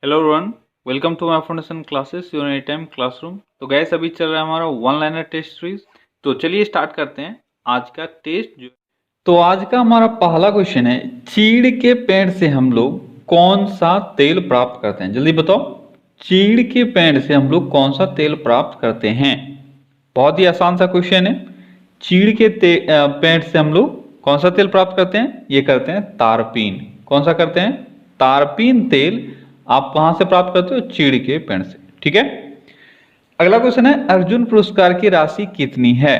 Hello everyone, welcome to my foundation classes your any time classroom. तो guys अभी चल रहा है हमारा वन लाइनर टेस्ट सीरीज। तो चलिए स्टार्ट करते हैं आज का टेस्ट। तो आज का हमारा पहला क्वेश्चन है, चीड़ के पेड़ से हम लोग कौन सा तेल प्राप्त करते हैं? जल्दी बताओ, चीड़ के पेड़ से हम लोग कौन सा तेल प्राप्त करते हैं? बहुत ही आसान सा क्वेश्चन है। चीड़ के पेड़ से हम लोग कौन सा तेल प्राप्त करते हैं? ये करते हैं तारपीन। कौन सा करते हैं? तारपीन तेल आप कहां से प्राप्त करते हो? चीड़ के पेड़ से। ठीक है। अगला क्वेश्चन है, अर्जुन पुरस्कार की राशि कितनी है?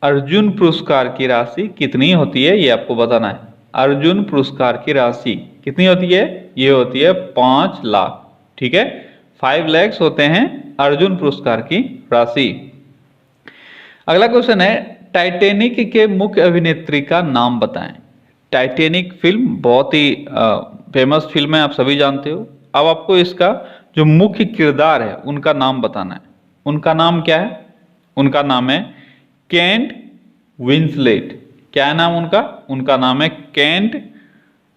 अर्जुन पुरस्कार की राशि कितनी होती है ये आपको बताना है। अर्जुन पुरस्कार की राशि कितनी होती है? ये होती है 5 लाख। ठीक है, 5 lakhs होते हैं अर्जुन पुरस्कार की राशि। अगला क्वेश्चन है, टाइटैनिक के मुख्य अभिनेत्री का नाम बताएं। टाइटैनिक फिल्म बहुत ही फेमस फिल्म है, आप सभी जानते हो। अब आपको इसका जो मुख्य किरदार है उनका नाम बताना है। उनका नाम क्या है? उनका नाम है केंट विंसलेट। क्या है नाम उनका? उनका नाम है केंट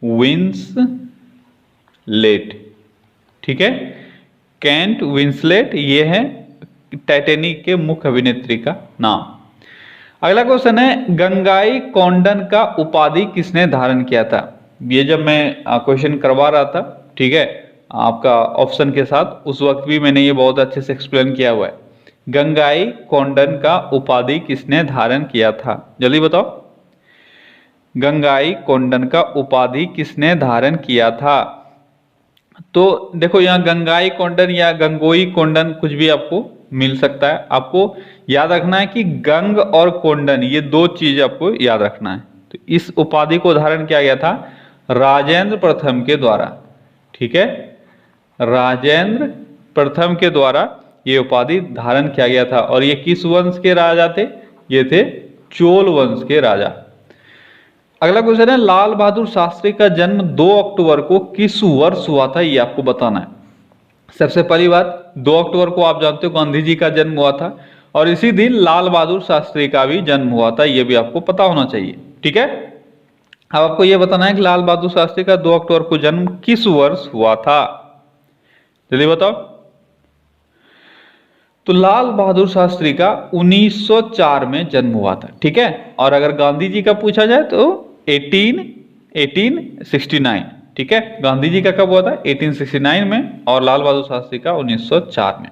विंसलेट। ठीक है, केंट विंसलेट ये है टाइटैनिक के मुख्य अभिनेत्री का नाम। अगला क्वेश्चन है, गंगाई कोंडन का उपाधि किसने धारण किया था? ये जब मैं क्वेश्चन करवा रहा था, ठीक है, आपका ऑप्शन के साथ, उस वक्त भी मैंने ये बहुत अच्छे से एक्सप्लेन किया हुआ है। गंगाई कोंडन का उपाधि किसने धारण किया था? जल्दी बताओ, गंगाई कोंडन का उपाधि किसने धारण किया था? तो देखो, यहाँ गंगाई कोंडन या गंगोई कोंडन कुछ भी आपको मिल सकता है। आपको याद रखना है कि गंग और कोंडन ये दो चीज आपको याद रखना है। तो इस उपाधि को धारण किया गया था राजेंद्र प्रथम के द्वारा। ठीक है, राजेंद्र प्रथम के द्वारा ये उपाधि धारण किया गया था। और ये किस वंश के राजा थे? ये थे चोल वंश के राजा। अगला क्वेश्चन है, लाल बहादुर शास्त्री का जन्म 2 अक्टूबर को किस वर्ष हुआ था? ये आपको बताना है। सबसे पहली बात, 2 अक्टूबर को आप जानते हो गांधी जी का जन्म हुआ था, और इसी दिन लाल बहादुर शास्त्री का भी जन्म हुआ था। ये भी आपको पता होना चाहिए। ठीक है, अब आपको यह बताना है कि लाल बहादुर शास्त्री का 2 अक्टूबर को जन्म किस वर्ष हुआ था? जल्दी बताओ। तो लाल बहादुर शास्त्री का 1904 में जन्म हुआ था। ठीक है, और अगर गांधी जी का पूछा जाए तो 1869। ठीक है, गांधी जी का कब हुआ था? 1869 में, और लाल बहादुर शास्त्री का 1904 में।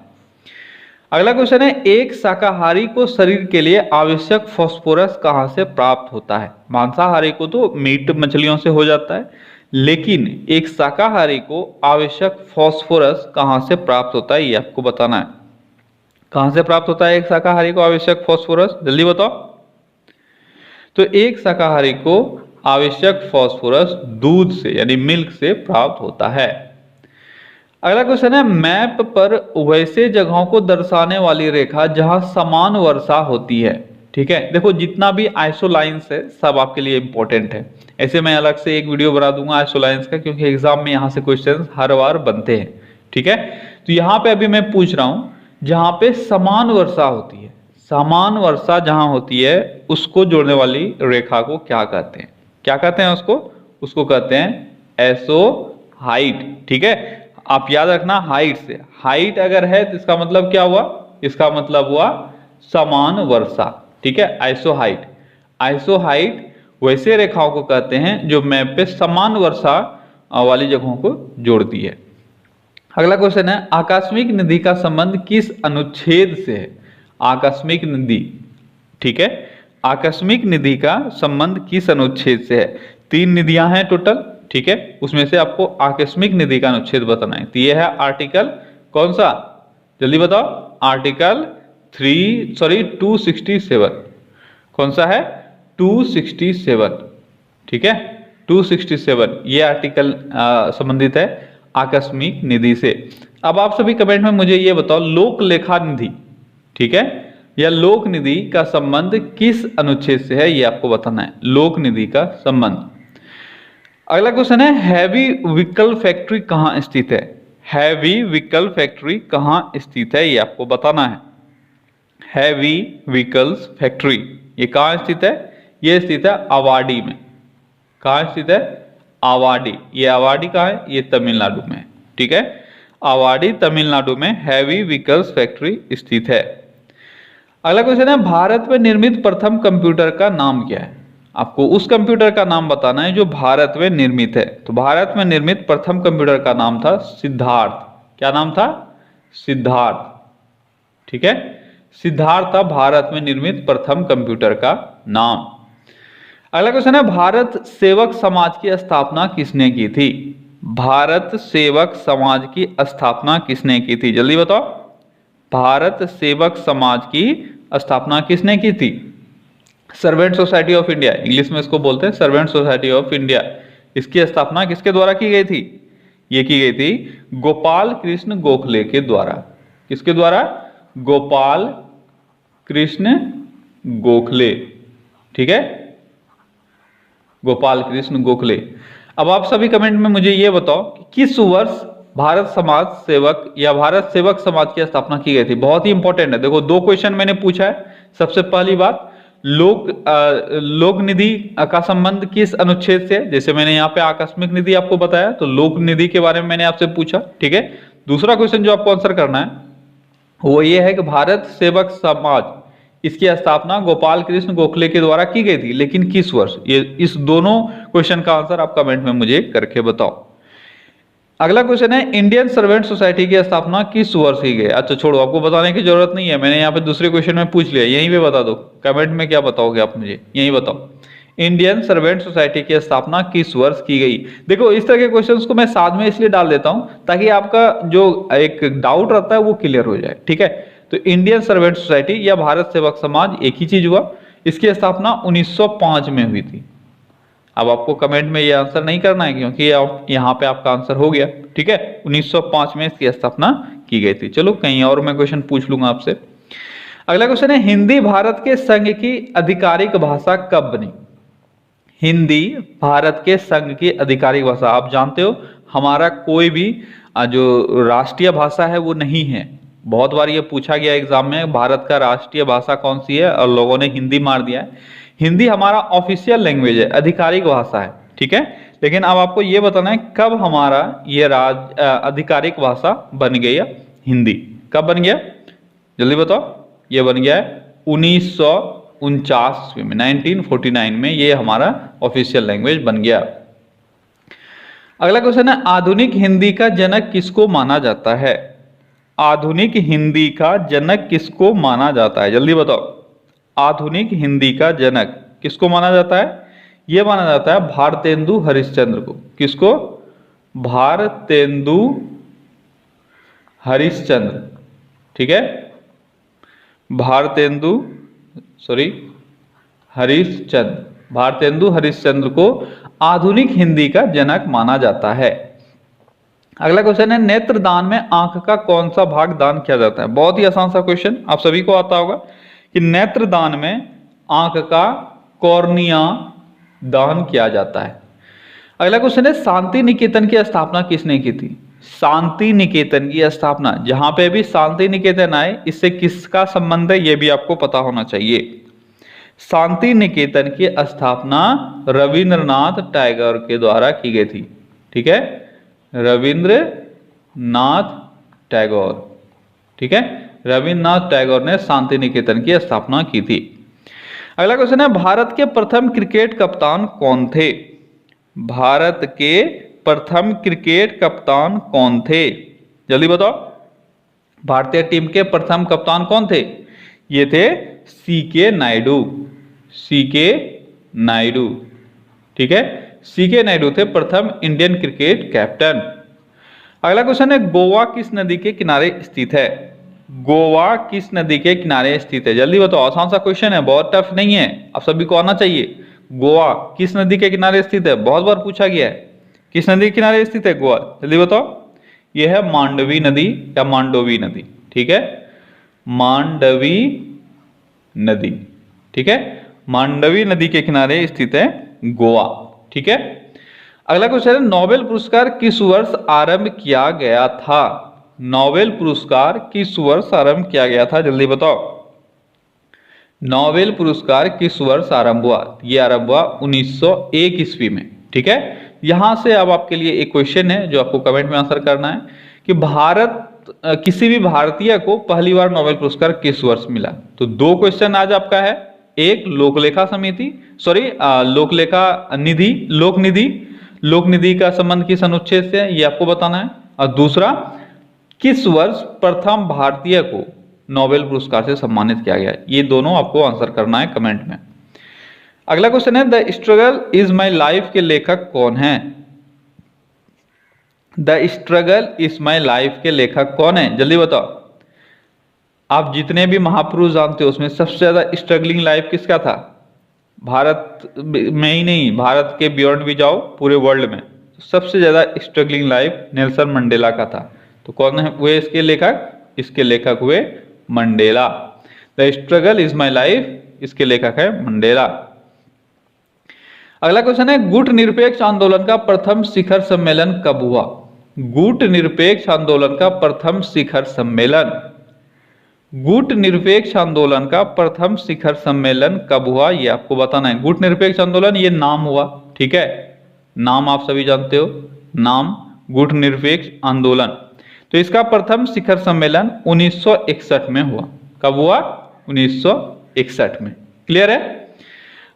अगला क्वेश्चन है, एक शाकाहारी को शरीर के लिए आवश्यक फास्फोरस कहां से प्राप्त होता है? मांसाहारी को तो मीट मछलियों से हो जाता है, लेकिन एक शाकाहारी को आवश्यक फास्फोरस कहां से प्राप्त होता है ये आपको बताना है। कहां से प्राप्त होता है एक शाकाहारी को आवश्यक फास्फोरस? जल्दी बताओ। तो एक शाकाहारी को आवश्यक फास्फोरस दूध से यानी मिल्क से प्राप्त होता है। अगला क्वेश्चन है, मैप पर वैसे जगहों को दर्शाने वाली रेखा जहां समान वर्षा होती है। ठीक है, देखो जितना भी आइसोलाइंस है सब आपके लिए इंपॉर्टेंट है। ऐसे मैं अलग से एक वीडियो बना दूंगा आइसोलाइंस का, क्योंकि एग्जाम में यहां से क्वेश्चन हर बार बनते हैं। ठीक है, तो यहां पे अभी मैं पूछ रहा हूं जहां पे समान वर्षा होती है, समान वर्षा जहां होती है उसको जोड़ने वाली रेखा को क्या कहते हैं? क्या कहते हैं उसको? उसको कहते हैं एसो हाइट। ठीक है, आप याद रखना, हाइट से, हाइट अगर है तो इसका मतलब क्या हुआ? इसका मतलब हुआ समान वर्षा। ठीक है, आइसो हाइट। आइसो हाइट वैसे रेखाओं को कहते हैं जो मैप पे समान वर्षा वाली जगहों को जोड़ती है। अगला क्वेश्चन है, आकस्मिक निधि का संबंध किस अनुच्छेद से है? आकस्मिक निधि, ठीक है, आकस्मिक निधि का संबंध किस अनुच्छेद से है? 3 निधियां हैं टोटल। ठीक है, उसमें से आपको आकस्मिक निधि का अनुच्छेद बताना है। तो ये है आर्टिकल कौन सा? जल्दी बताओ। आर्टिकल 267। कौन सा है? 267। ठीक है, 267 ये आर्टिकल संबंधित है आकस्मिक निधि से। अब आप सभी कमेंट में मुझे ये बताओ, लोक लेखा निधि, ठीक है, या लोक निधि का संबंध किस अनुच्छेद से है? ये आपको बताना है, लोक निधि का संबंध। अगला क्वेश्चन है, हैवी व्हीकल फैक्ट्री कहां स्थित है? हैवी व्हीकल फैक्ट्री कहां स्थित है ये आपको बताना है। हैवी व्हीकल्स फैक्ट्री ये कहां स्थित है? ये स्थित है अवाडी में। कहां स्थित है? अवाडी। ये अवाडी कहां है? ये तमिलनाडु में। ठीक है, आवाडी तमिलनाडु में हैवी व्हीकल्स फैक्ट्री स्थित है। अगला क्वेश्चन है, भारत में निर्मित प्रथम कंप्यूटर का नाम क्या है? आपको उस कंप्यूटर का नाम बताना है जो भारत में निर्मित है। तो भारत में निर्मित प्रथम कंप्यूटर का नाम था सिद्धार्थ। क्या नाम था? सिद्धार्थ। ठीक है, सिद्धार्थ था भारत में निर्मित प्रथम कंप्यूटर का नाम। अगला क्वेश्चन है, भारत सेवक समाज की स्थापना किसने की थी? भारत सेवक समाज की स्थापना किसने की थी? जल्दी बताओ। भारत सेवक समाज की स्थापना किसने की थी? Servant society of India, English में इसको बोलते हैं सर्वेंट सोसाइटी ऑफ इंडिया। इसकी स्थापना किसके द्वारा की गई थी? ये की गई थी गोपाल कृष्ण गोखले के द्वारा। किसके द्वारा? गोपाल कृष्ण गोखले। ठीक है, गोपाल कृष्ण गोखले। अब आप सभी कमेंट में मुझे ये बताओ कि किस वर्ष भारत समाज सेवक या भारत सेवक समाज की स्थापना की गई थी? बहुत ही इंपॉर्टेंट है। देखो, दो क्वेश्चन मैंने पूछा है। सबसे पहली बात, लोक निधि का संबंध किस अनुच्छेद से है? जैसे मैंने यहाँ पे आकस्मिक निधि आपको बताया, तो लोक निधि के बारे में मैंने आपसे पूछा। ठीक है, दूसरा क्वेश्चन जो आपको आंसर करना है वो ये है कि भारत सेवक समाज, इसकी स्थापना गोपाल कृष्ण गोखले के द्वारा की गई थी, लेकिन किस वर्ष? ये इस दोनों क्वेश्चन का आंसर आप कमेंट में मुझे करके बताओ। अगला क्वेश्चन है, इंडियन सर्वेंट सोसाइटी की स्थापना किस वर्ष की गई? अच्छा छोड़ो, आपको बताने की जरूरत नहीं है, मैंने यहाँ पे दूसरे क्वेश्चन में पूछ लिया, यहीं पे बता दो। कमेंट में क्या बताओगे आप मुझे, यहीं बताओ। इंडियन सर्वेंट सोसाइटी की स्थापना किस वर्ष की गई? देखो, इस तरह के क्वेश्चंस को मैं साथ में इसलिए डाल देता हूं ताकि आपका जो एक डाउट रहता है वो क्लियर हो जाए। ठीक है, तो इंडियन सर्वेंट सोसाइटी या भारत सेवक समाज एक ही चीज हुआ। इसकी स्थापना 1905 में हुई थी। अब आपको कमेंट में ये आंसर नहीं करना है क्योंकि यहाँ पे आपका आंसर हो गया। ठीक है, 1905 में इसकी स्थापना की गई थी। चलो, कहीं और मैं क्वेश्चन पूछ लूंगा आपसे। अगला क्वेश्चन है, हिंदी भारत के संघ की आधिकारिक भाषा कब बनी? हिंदी भारत के संघ की आधिकारिक भाषा, आप जानते हो हमारा कोई भी जो राष्ट्रीय भाषा है वो नहीं है। बहुत बार ये पूछा गया एग्जाम में, भारत का राष्ट्रीय भाषा कौन सी है, और लोगों ने हिंदी मार दिया है। हिंदी हमारा ऑफिशियल लैंग्वेज है, आधिकारिक भाषा है। ठीक है, लेकिन अब आपको ये बताना है कब हमारा ये आधिकारिक भाषा बन गया हिंदी। कब बन गया? जल्दी बताओ। ये बन गया है 1949 में, 1949 में ये हमारा ऑफिशियल लैंग्वेज बन गया। अगला क्वेश्चन है, आधुनिक हिंदी का जनक किसको माना जाता है? आधुनिक हिंदी का जनक किसको माना जाता है? जल्दी बताओ। आधुनिक हिंदी का जनक किसको माना जाता है? यह माना जाता है भारतेंदु हरिश्चंद्र को। किसको? भारतेंदु हरिश्चंद्र। ठीक है, हरिश्चंद्र, भारतेंदु हरिश्चंद्र को आधुनिक हिंदी का जनक माना जाता है। अगला क्वेश्चन है, नेत्रदान में आंख का कौन सा भाग दान किया जाता है? बहुत ही आसान सा क्वेश्चन, आप सभी को आता होगा कि नेत्रदान में आंख का कॉर्निया दान किया जाता है। अगला क्वेश्चन है, शांति निकेतन की स्थापना किसने की थी? शांति निकेतन की स्थापना, जहां पे भी शांति निकेतन आए इससे किसका संबंध है, यह भी आपको पता होना चाहिए। शांति निकेतन की स्थापना रविंद्रनाथ टैगोर के द्वारा की गई थी। ठीक है, रविंद्रनाथ टैगोर। ठीक है, रविंद्रनाथ टैगोर ने शांति निकेतन की स्थापना की थी। अगला क्वेश्चन है, भारत के प्रथम क्रिकेट कप्तान कौन थे? भारत के प्रथम क्रिकेट कप्तान कौन थे? जल्दी बताओ। भारतीय टीम के प्रथम कप्तान कौन थे? ये थे सीके नायडू। सीके नायडू। ठीक है, सीके नायडू थे प्रथम इंडियन क्रिकेट कैप्टन। अगला क्वेश्चन है, गोवा किस नदी के किनारे स्थित है? गोवा किस नदी के किनारे स्थित है? जल्दी बताओ, आसान सा क्वेश्चन है, बहुत टफ नहीं है, आप सभी को आना चाहिए। गोवा किस नदी के किनारे स्थित है? बहुत बार पूछा गया है, किस नदी के किनारे स्थित है गोवा? जल्दी बताओ। यह है मांडवी नदी या मांडोवी नदी। ठीक है, मांडवी नदी। ठीक है, मांडवी नदी के किनारे स्थित है गोवा। ठीक है, अगला क्वेश्चन है, नोबेल पुरस्कार किस वर्ष आरंभ किया गया था? नोबेल पुरस्कार किस वर्ष आरंभ किया गया था? जल्दी बताओ। नोबेल पुरस्कार किस वर्ष आरंभ हुआ? यह आरंभ हुआ 1901 ईस्वी में। ठीक है, यहां से अब आपके लिए एक क्वेश्चन है जो आपको कमेंट में आंसर करना है कि किसी भी भारतीय को पहली बार नोबेल पुरस्कार किस वर्ष मिला। तो दो क्वेश्चन आज आपका है, एक लोकलेखा समिति लोक निधि का संबंध किस अनुच्छेद से है ये आपको बताना है, और दूसरा किस वर्ष प्रथम भारतीय को नोबेल पुरस्कार से सम्मानित किया गया। ये दोनों आपको आंसर करना है कमेंट में। अगला क्वेश्चन है, the struggle is my life के लेखक कौन है। The struggle is my life के लेखक कौन है, जल्दी बताओ। आप जितने भी महापुरुष जानते हो उसमें सबसे ज्यादा स्ट्रगलिंग लाइफ किसका था। भारत में ही नहीं, भारत के बियॉन्ड भी जाओ, पूरे वर्ल्ड में सबसे ज्यादा स्ट्रगलिंग लाइफ नेल्सन मंडेला का था। तो कौन है हुए इसके लेखक, इसके लेखक हुए Mandela. The struggle is my life, इसके लेखक है मंडेला। अगला क्वेश्चन है, गुट निरपेक्ष आंदोलन का प्रथम शिखर सम्मेलन कब हुआ। गुट निरपेक्ष आंदोलन का प्रथम शिखर सम्मेलन, गुट निरपेक्ष आंदोलन का प्रथम शिखर सम्मेलन कब हुआ ये आपको बताना है। गुट निरपेक्ष आंदोलन ये नाम हुआ, ठीक है, नाम आप सभी जानते हो, नाम गुट निरपेक्ष आंदोलन। तो इसका प्रथम शिखर सम्मेलन 1961 में हुआ। कब हुआ, 1961 में। क्लियर है।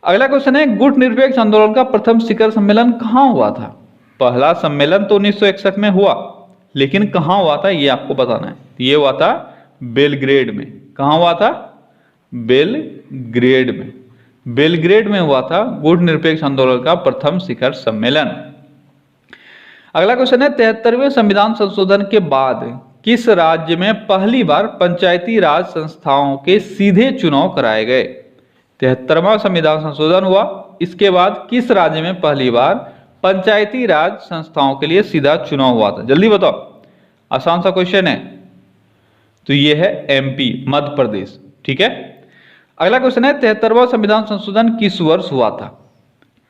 अगला क्वेश्चन है, गुट निरपेक्ष आंदोलन का प्रथम शिखर सम्मेलन कहां हुआ था। पहला सम्मेलन तो 1961 में हुआ, लेकिन कहां हुआ था ये आपको बताना है। ये हुआ था बेलग्रेड में। कहां हुआ था, बेलग्रेड में। बेलग्रेड में हुआ था गुट निरपेक्ष आंदोलन का प्रथम शिखर सम्मेलन। अगला क्वेश्चन है, 73वें संविधान संशोधन के बाद किस राज्य में पहली बार पंचायती राज संस्थाओं के सीधे चुनाव कराए गए। 73वां संविधान संशोधन हुआ, इसके बाद किस राज्य में पहली बार पंचायती राज संस्थाओं के लिए सीधा चुनाव हुआ था, जल्दी बताओ। आसान सा क्वेश्चन है। तो ये है एमपी, मध्य प्रदेश, ठीक है। अगला क्वेश्चन है, 73वां संविधान संशोधन किस वर्ष हुआ था।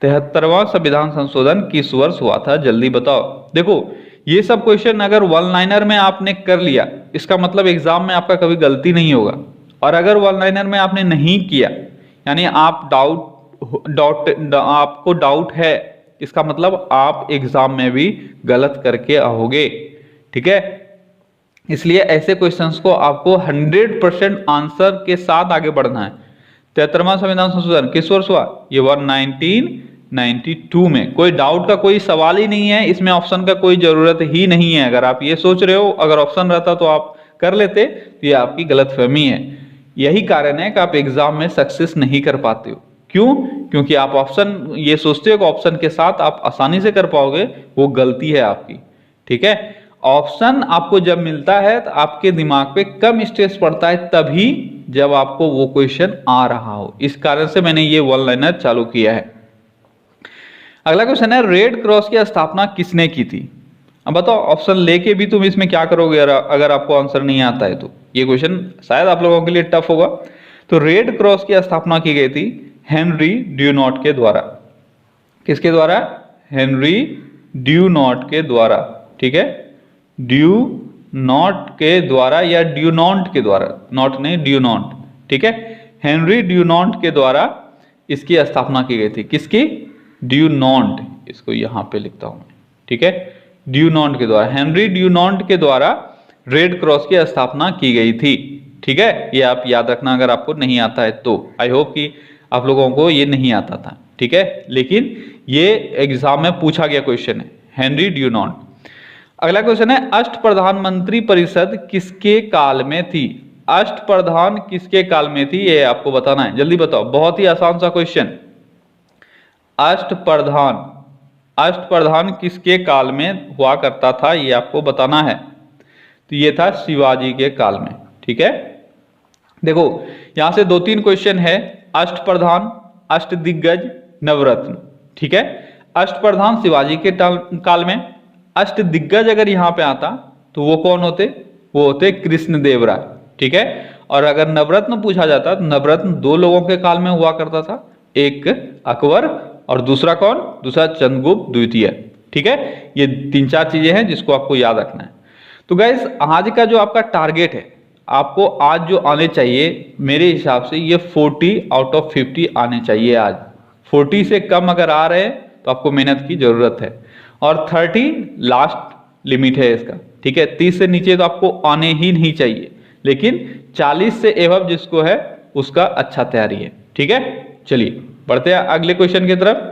73वां संविधान संशोधन किस वर्ष हुआ था, जल्दी बताओ। देखो ये सब क्वेश्चन अगर वन लाइनर में आपने कर लिया, इसका मतलब एग्जाम में आपका कभी गलती नहीं होगा। और अगर वन लाइनर में आपने नहीं किया, यानी आप आपको डाउट है, इसका मतलब आप एग्जाम में भी गलत करके आओगे, ठीक है। इसलिए ऐसे क्वेश्चंस को आपको 100% आंसर के साथ आगे बढ़ना है। 73वां संविधान संशोधन किस वर्ष हुआ, ये 1992 में। कोई डाउट का कोई सवाल ही नहीं है, इसमें ऑप्शन का कोई जरूरत ही नहीं है। अगर आप ये सोच रहे हो अगर ऑप्शन रहता तो आप कर लेते, तो ये आपकी गलतफहमी है। यही कारण है कि आप एग्जाम में सक्सेस नहीं कर पाते हो। क्यों, क्योंकि आप ऑप्शन ये सोचते हो कि ऑप्शन के साथ आप आसानी से कर पाओगे, वो गलती है आपकी, ठीक है। ऑप्शन आपको जब मिलता है तो आपके दिमाग पे कम स्ट्रेस पड़ता है, तभी जब आपको वो क्वेश्चन आ रहा हो। इस कारण से मैंने ये वन लाइनर चालू किया है। अगला क्वेश्चन है, रेड क्रॉस की स्थापना किसने की थी। अब बताओ, ऑप्शन लेके भी तुम इसमें क्या करोगे अगर आपको आंसर नहीं आता है तो। ये क्वेश्चन शायद आप लोगों के लिए टफ होगा। तो रेड क्रॉस की स्थापना की गई थी हेनरी ड्यूनॉट के द्वारा। किसके द्वारा, हेनरी ड्यूनॉट के द्वारा, ठीक है। ड्यूनॉट के द्वारा या ड्यूनॉन्ट के द्वारा, नॉट नहीं ड्यूनॉन्ट, ठीक है। हेनरी ड्यूनॉन्ट के द्वारा इसकी स्थापना की गई थी। किसकी, ड्यूनॉन्ट, इसको यहां पे लिखता हूं, ठीक है। ड्यूनॉन्ट के द्वारा, हेनरी ड्यूनॉन्ट के द्वारा रेड क्रॉस की स्थापना की गई थी, ठीक है। ये आप याद रखना अगर आपको नहीं आता है तो। आई होप कि आप लोगों को ये नहीं आता था, ठीक है, लेकिन ये एग्जाम में पूछा गया क्वेश्चन है, हेनरी ड्यूनॉन्ट। अगला क्वेश्चन है, अष्टप्रधान मंत्री परिषद किसके काल में थी। अष्टप्रधान किसके काल में थी ये आपको बताना है, जल्दी बताओ। बहुत ही आसान सा क्वेश्चन। अष्टप्रधान किसके काल में हुआ करता था ये आपको बताना है। तो ये था शिवाजी के काल में, ठीक है। देखो यहां से 2-3 क्वेश्चन है, अष्टप्रधान, अष्टदिग्गज, नवरत्न, ठीक है। अष्टप्रधान शिवाजी के काल में, अष्टदिग्गज अगर यहां पे आता तो वो कौन होते, वो होते कृष्णदेवराय, ठीक है। और अगर नवरत्न पूछा जाता तो नवरत्न 2 लोगों के काल में हुआ करता था, एक अकबर और दूसरा कौन, दूसरा चंद्रगुप्त द्वितीय, ठीक है। ये 3-4 चीजें हैं जिसको आपको याद रखना है। तो गाइस आज का जो आपका टारगेट है, आपको आज जो आने चाहिए मेरे हिसाब से ये 40 आउट ऑफ 50 आने चाहिए आज। 40 से कम अगर आ रहे हैं तो आपको मेहनत की जरूरत है, और 30 लास्ट लिमिट है इसका। ठीक है, 30 से नीचे तो आपको आने ही नहीं चाहिए, लेकिन 40 से एबव जिसको है उसका अच्छा तैयारी है। ठीक है, चलिए बढ़ते हैं अगले क्वेश्चन की तरफ।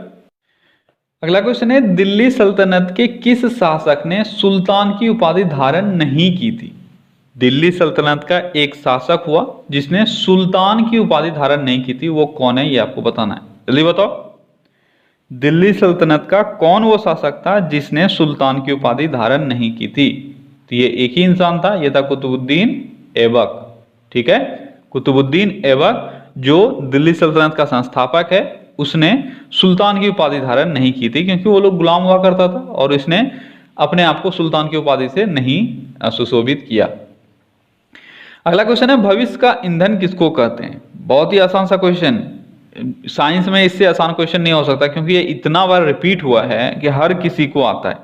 अगला क्वेश्चन है, दिल्ली सल्तनत के किस शासक ने सुल्तान की उपाधि धारण नहीं की थी? दिल्ली सल्तनत का एक शासक हुआ जिसने सुल्तान की उपाधि धारण नहीं की थी, वो कौन है ये आपको बताना है, जल्दी बताओ। दिल्ली सल्तनत का कौन वो शासक था जिसने सुल्तान की उपाधि धारण नहीं की थी? तो ये एक ही इंसान था, ये था कुतुबुद्दीन ऐबक। ठीक है, कुतुबुद्दीन ऐबक जो दिल्ली सल्तनत का संस्थापक है, उसने सुल्तान की उपाधि धारण नहीं की थी क्योंकि वो लोग गुलाम हुआ करता था और इसने अपने आप को सुल्तान की उपाधि से नहीं सुशोभित किया। अगला क्वेश्चन है, भविष्य का ईंधन किसको कहते हैं? बहुत ही आसान सा क्वेश्चन, साइंस में इससे आसान क्वेश्चन नहीं हो सकता क्योंकि ये इतना बार रिपीट हुआ है कि हर किसी को आता है।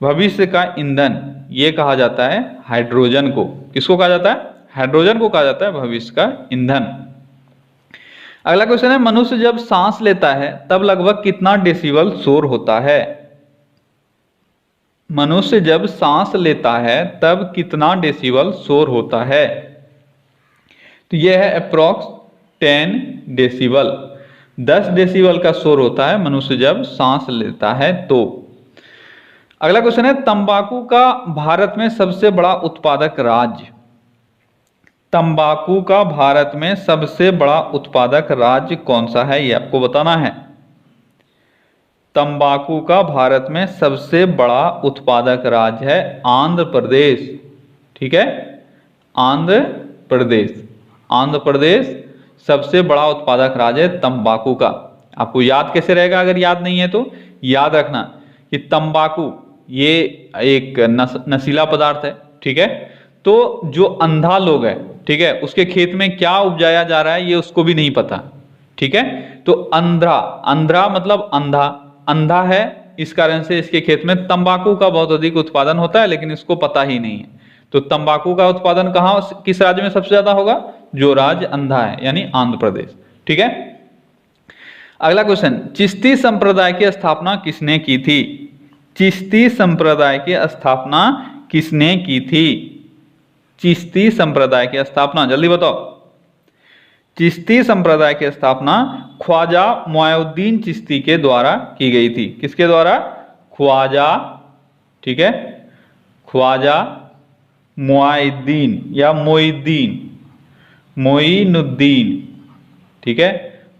भविष्य का ईंधन ये कहा जाता है हाइड्रोजन को। किसको कहा जाता है? हाइड्रोजन को कहा जाता है भविष्य का ईंधन। अगला क्वेश्चन है, मनुष्य जब सांस लेता है तब लगभग कितना डेसिबल शोर होता है? मनुष्य जब सांस लेता है तब कितना डेसिबल शोर होता है? तो यह है अप्रॉक्स 10 डेसिबल। 10 डेसिबल का शोर होता है मनुष्य जब सांस लेता है तो। अगला क्वेश्चन है, तंबाकू का भारत में सबसे बड़ा उत्पादक राज्य? तंबाकू का भारत में सबसे बड़ा उत्पादक राज्य कौन सा है ये आपको बताना है। तंबाकू का भारत में सबसे बड़ा उत्पादक राज्य है आंध्र प्रदेश। ठीक है, आंध्र प्रदेश। आंध्र प्रदेश सबसे बड़ा उत्पादक राज्य है तंबाकू का। आपको याद कैसे रहेगा? अगर याद नहीं है तो याद रखना कि तंबाकू ये एक नशीला पदार्थ है। ठीक है, तो जो अंधा लोग है, ठीक है, उसके खेत में क्या उपजाया जा रहा है ये उसको भी नहीं पता। ठीक है, तो अंधा मतलब अंधा, अंधा है, इस कारण से इसके खेत में तंबाकू का बहुत अधिक उत्पादन होता है, लेकिन इसको पता ही नहीं है। तो तंबाकू का उत्पादन कहां, किस राज्य में सबसे ज्यादा होगा? जो राज्य अंधा है, यानी आंध्र प्रदेश। ठीक है, अगला क्वेश्चन, चिश्ती संप्रदाय की स्थापना किसने की थी? चिश्ती संप्रदाय की स्थापना किसने की थी? चिश्ती संप्रदाय की स्थापना जल्दी बताओ। चिश्ती संप्रदाय की स्थापना ख्वाजा मुइनुद्दीन चिश्ती के द्वारा की गई थी। किसके द्वारा? ख्वाजा, ठीक है, ख्वाजा मुइनुद्दीन या मोइनुद्दीन, ठीक है,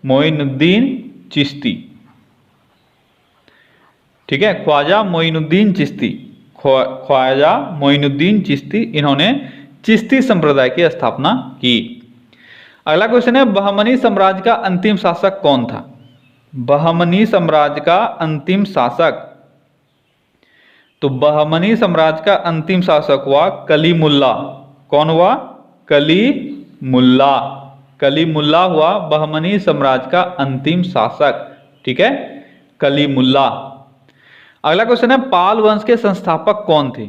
मोइनुद्दीन चिश्ती। ठीक है, ख्वाजा मोइनुद्दीन चिश्ती, ख्वाजा मोइनुद्दीन चिश्ती, इन्होंने चिश्ती संप्रदाय की स्थापना की। अगला क्वेश्चन है, बहमनी साम्राज्य का अंतिम शासक कौन था? बहमनी साम्राज्य का अंतिम शासक, तो बहमनी साम्राज्य का अंतिम शासक हुआ कलीमुल्ला। कौन हुआ? कलीमुल्ला। कलीमुल्ला हुआ बहमनी साम्राज्य का अंतिम शासक। ठीक है, कलीमुल्ला। अगला क्वेश्चन है, पाल वंश के संस्थापक कौन थे?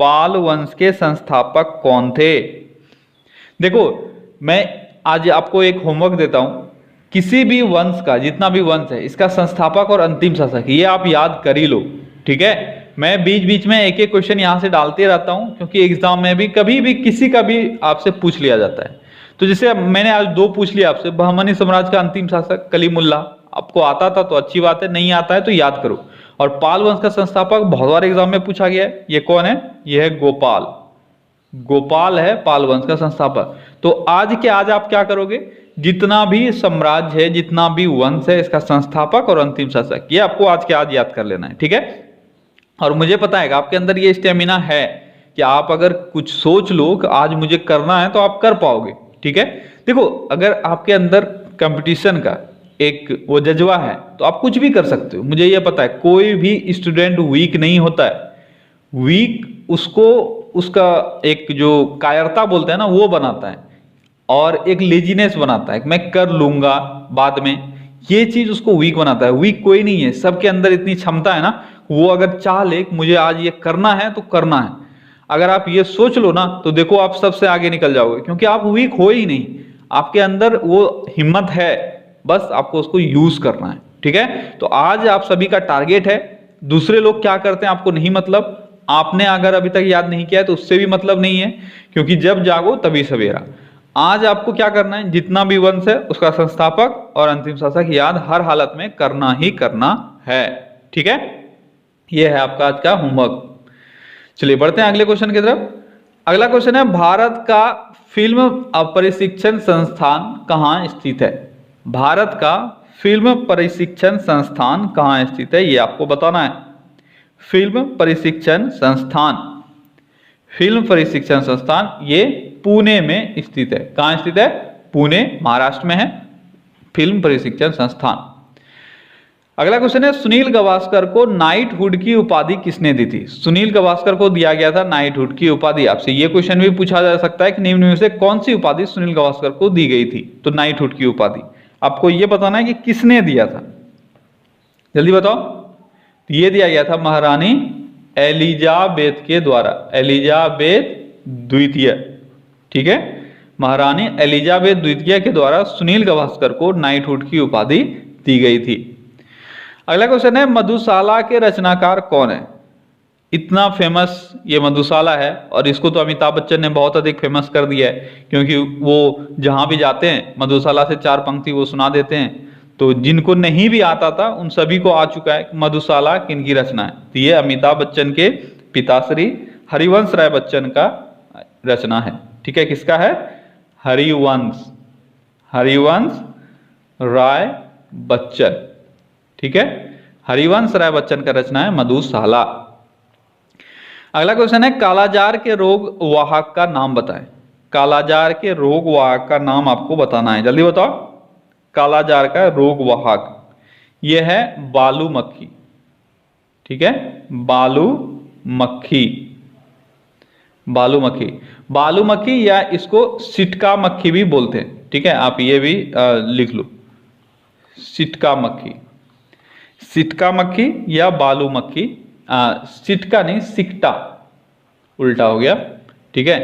पाल वंश के संस्थापक कौन थे? देखो, मैं आज आपको एक होमवर्क देता हूं, किसी भी वंश का, जितना भी वंश है, इसका संस्थापक और अंतिम शासक ये आप याद कर ही लो। ठीक है, मैं बीच बीच में एक एक क्वेश्चन यहां से डालते रहता हूं क्योंकि एग्जाम में भी कभी भी किसी का भी आपसे पूछ लिया जाता है। तो जैसे मैंने आज 2 पूछ लिया आपसे, बहमनी साम्राज्य का अंतिम शासक कलीमुल्ला, आपको आता था तो अच्छी बात है, नहीं आता है तो याद करो। और पाल वंश का संस्थापक बहुत बार एग्जाम में पूछा गया है, ये कौन है? ये है गोपाल। गोपाल है पाल वंश का संस्थापक। तो आज के आज आप क्या करोगे? जितना भी साम्राज्य है, जितना भी वंश है, इसका संस्थापक और अंतिम शासक, ये आपको आज के आज याद कर लेना है। ठीक है, और मुझे पता है कि आपके अंदर ये स्टेमिना है कि आप अगर कुछ सोच लो कि आज मुझे करना है तो आप कर पाओगे। ठीक है, देखो, अगर आपके अंदर कंपटीशन का एक वो जज्बा है तो आप कुछ भी कर सकते हो। मुझे ये पता है कोई भी स्टूडेंट वीक नहीं होता है। वीक उसको उसका एक जो कायरता बोलते हैं ना, वो बनाता है, और एक लेजीनेस बनाता है, मैं कर लूंगा बाद में, ये चीज उसको वीक बनाता है। वीक कोई नहीं है, सबके अंदर इतनी क्षमता है ना, वो अगर चाह ले मुझे आज ये करना है तो करना है, अगर आप ये सोच लो ना तो देखो आप सबसे आगे निकल जाओगे, क्योंकि आप वीक हो ही नहीं, आपके अंदर वो हिम्मत है, बस आपको उसको यूज करना है। ठीक है, तो आज आप सभी का टारगेट है, दूसरे लोग क्या करते हैं आपको नहीं मतलब, आपने अगर अभी तक याद नहीं किया है तो उससे भी मतलब नहीं है, क्योंकि जब जागो तभी सवेरा। आज आपको क्या करना है, जितना भी वंश है उसका संस्थापक और अंतिम शासक याद हर हालत में करना ही करना है। ठीक है, यह है आपका आज का होमवर्क। चलिए बढ़ते हैं अगले क्वेश्चन की तरफ। अगला क्वेश्चन है, भारत का फिल्म प्रशिक्षण संस्थान कहाँ स्थित है? भारत का फिल्म प्रशिक्षण संस्थान कहाँ स्थित है, ये आपको बताना है। फिल्म प्रशिक्षण संस्थान, फिल्म प्रशिक्षण संस्थान ये पुणे में स्थित है। कहाँ स्थित है? पुणे, महाराष्ट्र में है फिल्म प्रशिक्षण संस्थान। अगला क्वेश्चन है, सुनील गावस्कर को नाइटहुड की उपाधि किसने दी थी? सुनील गावस्कर को दिया गया था नाइटहुड की उपाधि। आपसे ये क्वेश्चन भी पूछा जा सकता है कि निम्न में से कौन सी उपाधि सुनील गावस्कर को दी गई थी? तो नाइटहुड की उपाधि आपको ये बताना है कि किसने दिया था, जल्दी बताओ। तो ये दिया गया था महारानी एलिजाबेथ के द्वारा, एलिजाबेथ द्वितीय। ठीक है, महारानी एलिजाबेथ द्वितीय के द्वारा सुनील गावस्कर को नाइटहुड की उपाधि दी गई थी। अगला क्वेश्चन है, मधुशाला के रचनाकार कौन है? इतना फेमस ये मधुशाला है और इसको तो अमिताभ बच्चन ने बहुत अधिक फेमस कर दिया है, क्योंकि वो जहां भी जाते हैं मधुशाला से 4 पंक्ति वो सुना देते हैं। तो जिनको नहीं भी आता था उन सभी को आ चुका है मधुशाला किनकी रचना है। तो ये अमिताभ बच्चन के पिताश्री हरिवंश राय बच्चन का रचना है। ठीक है, किसका है? हरिवंश, हरिवंश राय बच्चन। ठीक है, हरिवंश राय बच्चन का रचना है मधुशाला। अगला क्वेश्चन है, कालाजार के रोग वाहक का नाम बताएं। कालाजार के रोग वाहक का नाम आपको बताना है, जल्दी बताओ। कालाजार का रोग वाहक यह है बालू मक्खी। ठीक है, बालू मक्खी, बालू मक्खी, बालू मक्खी या इसको सिटका मक्खी भी बोलते हैं। ठीक है, आप ये भी लिख लो, सिटका मक्खी, सिटका मक्खी या बालू मक्खी। सिटका नहीं, सिकटा, उल्टा हो गया। ठीक है,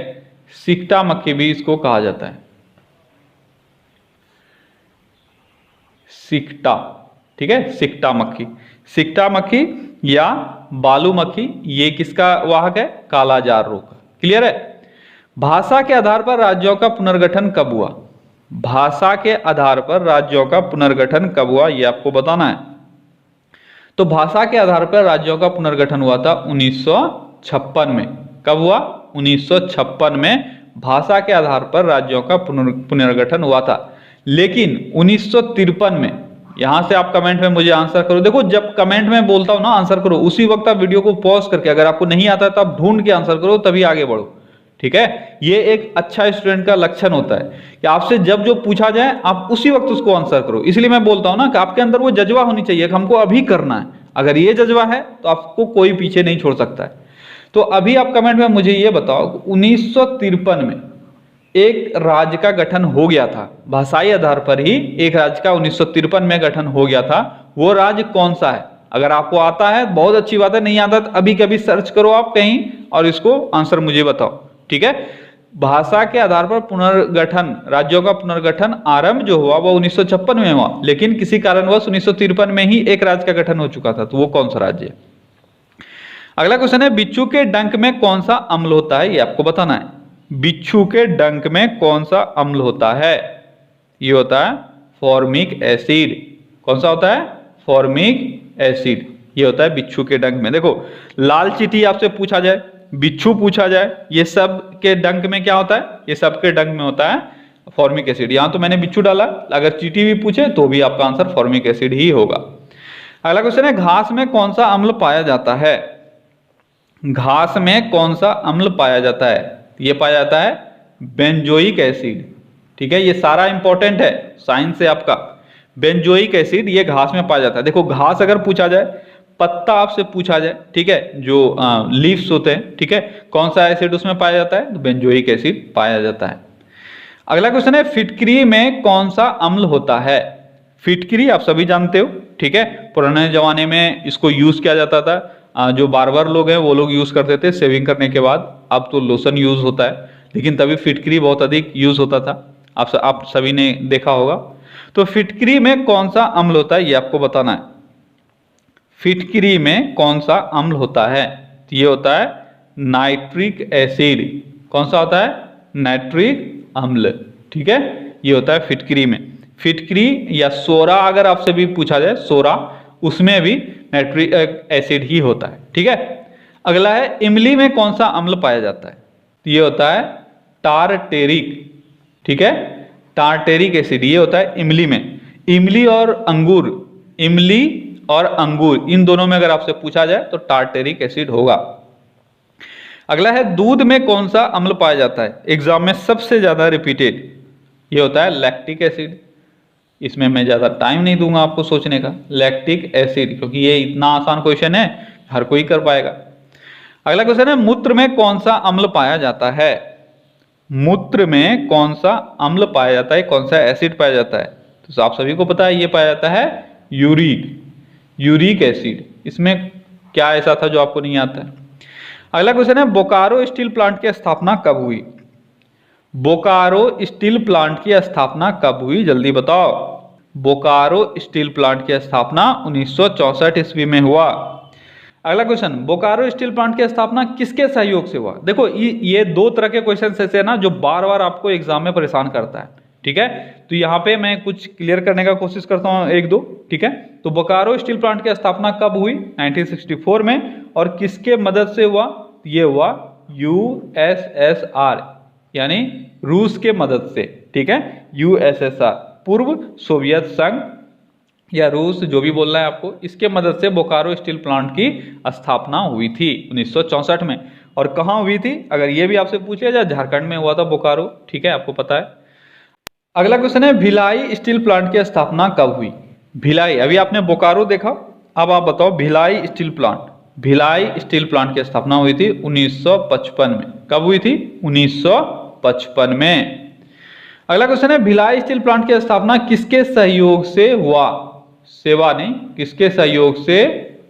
सिकटा मक्खी भी इसको कहा जाता है, सिकटा। ठीक है, सिकटा मक्खी, सिकटा मक्खी या बालू मक्खी, ये किसका वाहक है? कालाजार रोग का। क्लियर है? भाषा के आधार पर राज्यों का पुनर्गठन कब हुआ? भाषा के आधार पर राज्यों का पुनर्गठन कब हुआ, ये आपको बताना है। तो भाषा के आधार पर राज्यों का पुनर्गठन हुआ था 1956 में। कब हुआ? 1956 में भाषा के आधार पर राज्यों का पुनर्गठन हुआ था। लेकिन 1953 में, यहां से आप कमेंट में मुझे आंसर करो। देखो, जब कमेंट में बोलता हूं ना आंसर करो, उसी वक्त आप वीडियो को पॉज करके, अगर आपको नहीं आता है तो आप ढूंढ के आंसर करो, तभी आगे बढ़ो। ठीक है, ये एक अच्छा स्टूडेंट का लक्षण होता है कि आपसे जब जो पूछा जाए आप उसी वक्त उसको आंसर करो। इसलिए मैं बोलता हूं ना कि आपके अंदर वो जज्बा होनी चाहिए कि हमको अभी करना है। अगर ये जज्बा है तो आपको कोई पीछे नहीं छोड़ सकता है। तो अभी आप कमेंट में मुझे ये बताओ, 1953 में एक राज्य का गठन हो गया था, भाषाई आधार पर ही एक राज्य का 1953 में गठन हो गया था। वो राज्य कौन सा है? अगर आपको आता है बहुत अच्छी बात है, नहीं आता तो अभी कभी सर्च करो आप कहीं और इसको आंसर मुझे बताओ। ठीक है, भाषा के आधार पर पुनर्गठन, राज्यों का पुनर्गठन आरंभ जो हुआ वो 1956 में हुआ, लेकिन किसी कारणवश 1953 में ही एक राज्य का गठन हो चुका था। तो वो कौन सा राज्य है? अगला क्वेश्चन है, बिच्छू के डंक में कौन सा अम्ल होता है, ये आपको बताना है। बिच्छू के डंक में कौन सा अम्ल होता है? ये होता है फॉर्मिक एसिड। कौन सा होता है? Formic acid. ये होता है बिच्छू के डंक में। देखो, लाल चींटी आपसे पूछा जाए, बिच्छू पूछा जाए, ये सब के डंक में क्या होता है? ये सब के डंक में होता है फॉर्मिक एसिड। यहां तो मैंने बिच्छू डाला, अगर चींटी भी पूछे तो भी आपका आंसर फॉर्मिक एसिड ही होगा। अगला क्वेश्चन है, घास में कौन सा अम्ल पाया जाता है? घास में कौन सा अम्ल पाया जाता है? ये पाया जाता है बेंजोइक एसिड। ठीक है, ये सारा इंपॉर्टेंट है साइंस से आपका। बेंजोइक एसिड ये घास में पाया जाता है। देखो, घास अगर पूछा जाए, पत्ता आपसे पूछा जाए, ठीक है, जो लीव्स होते हैं, ठीक है, कौन सा एसिड उसमें पाया जाता है? तो बेंजोइक एसिड पाया जाता है। अगला क्वेश्चन है, फिटकरी में कौन सा अम्ल होता है? फिटकरी आप सभी जानते हो, ठीक है, पुराने जमाने में इसको यूज किया जाता था। जो बार्बर लोग हैं वो लोग यूज करते थे शेविंग करने के बाद। अब तो लोशन यूज होता है, लेकिन तभी फिटकरी बहुत अधिक यूज होता था। आप सभी ने देखा होगा। तो फिटकरी में कौन सा अम्ल होता है, ये आपको बताना है। फिटकरी में कौन सा अम्ल होता है? तो ये होता है नाइट्रिक एसिड। कौन सा होता है? नाइट्रिक अम्ल। ठीक है, ये होता है फिटकरी में। फिटकरी या सोरा अगर आपसे भी पूछा जाए, सोरा, उसमें भी नाइट्रिक एसिड ही होता है। ठीक है, अगला है इमली में कौन सा अम्ल पाया जाता है? तो ये होता है टारटेरिक। ठीक है, टारटेरिक एसिड ये होता है इमली में। इमली और अंगूर, इमली और अंगूर इन दोनों में अगर आपसे पूछा जाए तो टारटेरिक एसिड होगा। अगला है दूध में कौन सा अम्ल पाया जाता है? एग्जाम में सबसे ज्यादा रिपीटेड, ये होता है लैक्टिक एसिड। इसमें मैं ज्यादा टाइम नहीं दूंगा आपको सोचने का, लैक्टिक एसिड, क्योंकि ये इतना आसान क्वेश्चन है, हर कोई कर पाएगा। अगला क्वेश्चन है मूत्र में कौन सा अम्ल पाया जाता है? मूत्र में कौन सा अम्ल पाया जाता है, कौन सा एसिड पाया जाता है? तो आप सभी को पता है, ये पाया जाता है यूरिक एसिड। इसमें क्या ऐसा था जो आपको नहीं आता है? अगला क्वेश्चन है बोकारो स्टील प्लांट की स्थापना कब हुई? बोकारो स्टील प्लांट की स्थापना कब हुई, जल्दी बताओ। बोकारो स्टील प्लांट की स्थापना 1964 ईस्वी में हुआ। अगला क्वेश्चन, बोकारो स्टील प्लांट की स्थापना किसके सहयोग से हुआ? देखो ये दो तरह के क्वेश्चन ऐसे हैं ना जो बार बार आपको एग्जाम में परेशान करता है। ठीक है, तो यहाँ पे मैं कुछ क्लियर करने का कोशिश करता हूँ, एक दो। ठीक है, तो बोकारो स्टील प्लांट की स्थापना कब हुई? 1964 में। और किसके मदद से हुआ? ये हुआ USSR, यानी रूस के मदद से। ठीक है, USSR, पूर्व सोवियत संघ या रूस, जो भी बोलना है आपको, इसके मदद से बोकारो स्टील प्लांट की स्थापना हुई थी 1964 में। और कहाँ हुई थी अगर ये भी आपसे पूछ लिया जाए, झारखंड में हुआ था बोकारो। ठीक है, आपको पता है। अगला क्वेश्चन है भिलाई स्टील प्लांट की स्थापना कब हुई? भिलाई, अभी आपने बोकारो देखा, अब आप बताओ Bhilai steel plant. Bhilai steel plant की स्थापना हुई थी 1955 में। कब हुई थी? 1955 में। अगला क्वेश्चन है भिलाई स्टील प्लांट की स्थापना किसके सहयोग से हुआ? सेवा नहीं, किसके सहयोग से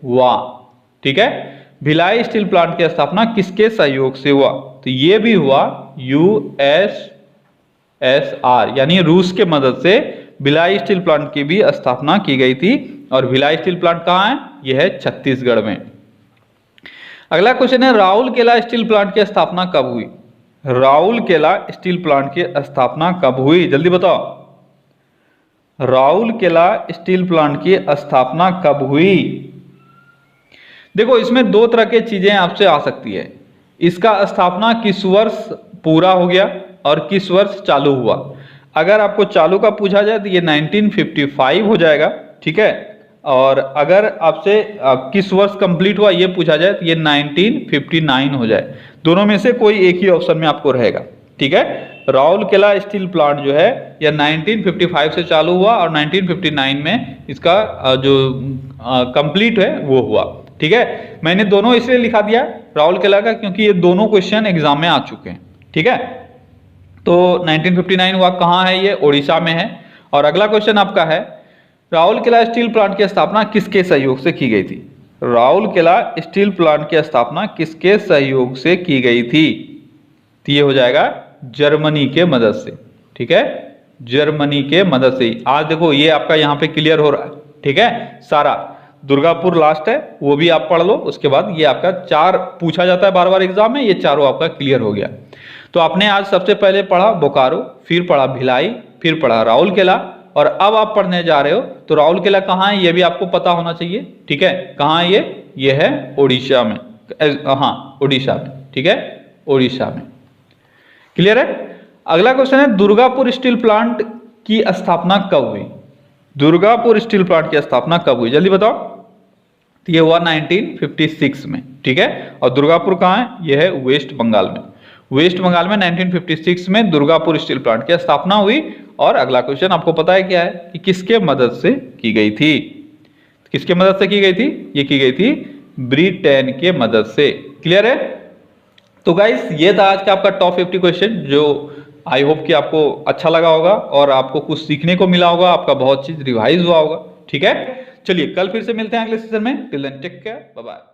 हुआ? ठीक है, भिलाई स्टील प्लांट की स्थापना किसके सहयोग से हुआ? तो ये भी हुआ USSR, यानी रूस के मदद से भिलाई स्टील प्लांट की भी स्थापना की गई थी। और भिलाई स्टील प्लांट कहाँ है? यह है छत्तीसगढ़ में। अगला क्वेश्चन है राउरकेला स्टील प्लांट की स्थापना कब हुई? राउरकेला स्टील प्लांट की स्थापना कब हुई, जल्दी बताओ। राउरकेला स्टील प्लांट की स्थापना कब हुई? देखो इसमें दो तरह की चीजें आपसे आ सकती है। इसका स्थापना किस वर्ष पूरा हो गया और किस वर्ष चालू हुआ। अगर आपको चालू का पूछा जाए तो ये 1955 हो जाएगा। ठीक है, और अगर आपसे किस वर्ष कंप्लीट हुआ ये पूछा जाए तो ये 1959 हो जाए। दोनों में से कोई एक ही ऑप्शन में आपको रहेगा। ठीक है, राउरकेला स्टील प्लांट जो है यह 1955 से चालू हुआ और 1959 में इसका जो कंप्लीट है वो हुआ। ठीक है, मैंने दोनों इसलिए लिखा दिया राउरकेला का क्योंकि ये दोनों क्वेश्चन एग्जाम में आ चुके हैं। ठीक है, तो 1959 हुआ, कहाँ है ये? ओडिशा में है। और अगला क्वेश्चन आपका है राउरकेला स्टील प्लांट की स्थापना किसके सहयोग से की गई थी? राउरकेला स्टील प्लांट की स्थापना किसके सहयोग से की गई थी? तो ये हो जाएगा जर्मनी के मदद से। ठीक है, जर्मनी के मदद से। आज देखो ये आपका यहाँ पे क्लियर हो रहा है। ठीक है, सारा दुर्गापुर लास्ट है, वो भी आप पढ़ लो। उसके बाद ये आपका 4 पूछा जाता है बार बार एग्जाम में, ये चारों आपका क्लियर हो गया। तो आपने आज सबसे पहले पढ़ा बोकारो, फिर पढ़ा भिलाई, फिर पढ़ा राउरकेला, और अब आप पढ़ने जा रहे हो तो राउरकेला कहाँ है ये भी आपको पता होना चाहिए। ठीक है, कहाँ है ये है ओडिशा में। हाँ, ओडिशा में। ठीक है, ओडिशा में। क्लियर है। अगला क्वेश्चन है दुर्गापुर स्टील प्लांट की स्थापना कब हुई? दुर्गापुर स्टील प्लांट की स्थापना कब हुई, जल्दी बताओ। तो ये हुआ 1956 में। ठीक है, और दुर्गापुर कहाँ है? यह है वेस्ट बंगाल में। वेस्ट बंगाल में 1956 में दुर्गापुर स्टील प्लांट की स्थापना हुई। और अगला क्वेश्चन आपको पता है क्या है कि किसके मदद से की गई थी? किसके मदद से की गई थी? ये की गई थी ब्रिटेन के मदद से। क्लियर है। तो गाइस ये था आज का आपका टॉप 50 क्वेश्चन, जो आई होप कि आपको अच्छा लगा होगा और आपको कुछ सीखने को मिला होगा, आपका बहुत चीज रिवाइज हुआ होगा। ठीक है, चलिए कल फिर से मिलते हैं अगले सेशन में। Till then take care, bye bye.